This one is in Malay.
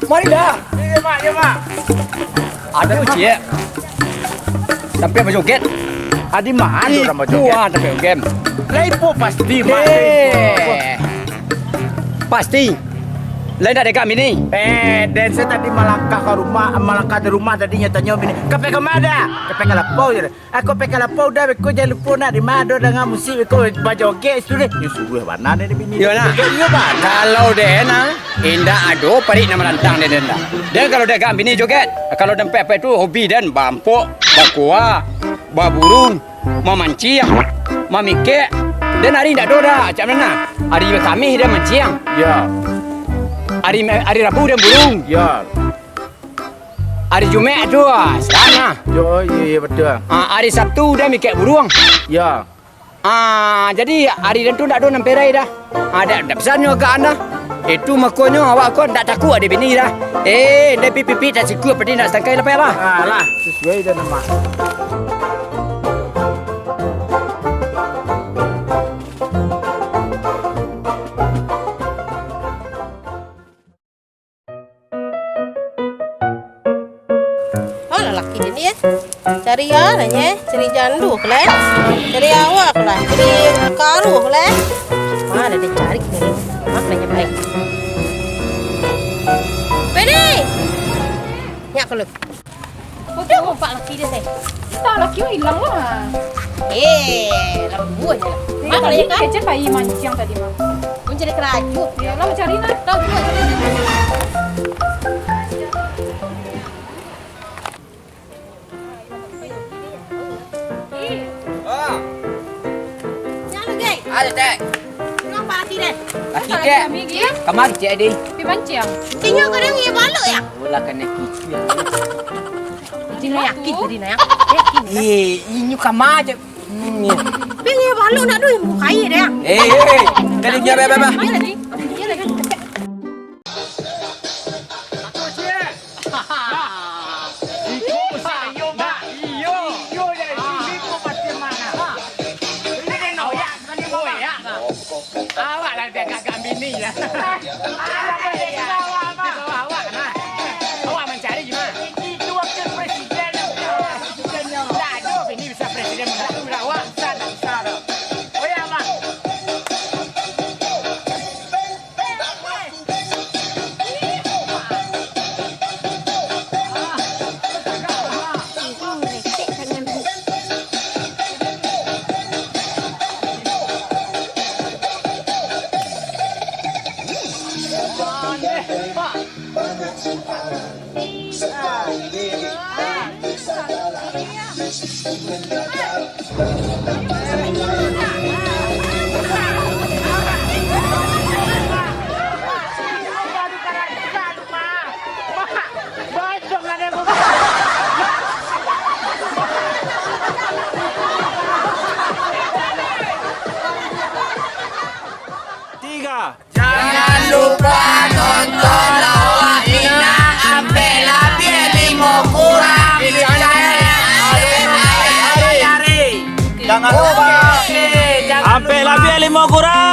Mari dah. Ya, Mak. Ada ujian. Sampai berjoget. Adi mana orang berjoget? Kuat sampai game. Lepo pasti, Mak. Pasti. Lain tak dekat ini. Dan saya tadi melangkah dari rumah tadinya tanya bini, "Kape ke mana?" "Kape ke lapau je." "Aku pe ke lapau dah, aku jangan lupa nak di mado dengan musik aku berjoget sudah." "Ya suruh mana ni bini?" Ya nak. Ya mana? Kalau dia nak, indah ado parik nama lantang dia dah. Dan kalau dekat bini joget, kalau tempat apa itu hobi dan bampuk, bakua, baburung, memancing, memikir. Dan hari tak ada dah, macam mana? Hari Khamis dia mancing. Ya. Hari Rabu dia burung. Ya. Hari Jumaat tu serana. Ya betul. Hari Sabtu dia mikir burung. Ya. Jadi hari tu tak ada namperai dah. Ada pesannya ke anda. Itu makanya awak kau tak takut ada bini dah. Dia pipi tak cukup pasti nak sangkai lepas lah. Lah, sesuai dah nama. Lelaki dia ni cari nanya, cari jandu ke lah, cari awak ke lah, cari karu ke lah. Mana dia cari ke ni? Mak nanya baik. Beni, nyak kalau. Udah nampak lelaki dia ni. Tak, laki tu hilang lah. Lambu aja. Mak kalau ya kan? Kecil bayi mancing tadi mak. Mencari keraju. Ya lah mencari nak. Lambu aja. Ada tak? Kenapa laki dia? Laki ke? Kamar cik Adi. Pergi mancing. Tinggal kadang ia balok ya? Bola kena kicu ya. Cina yakin tadi nak yakin. Ini kamar je. Tapi ia balok nak duit muka air dia. Kali dia bebe. Iya lagi. Iya lagi. Awak lah dia gagam bini lah. Awak nah. Awak mencari gimana? Itu wakil presiden. Tak ada bini bisa presiden menang. Awak tak bisa. Oh ya mak. Jangan lupa tonton Lawak Indah sampai lebih 5 kurang. Jangan lupa sampai lebih 5 kurang.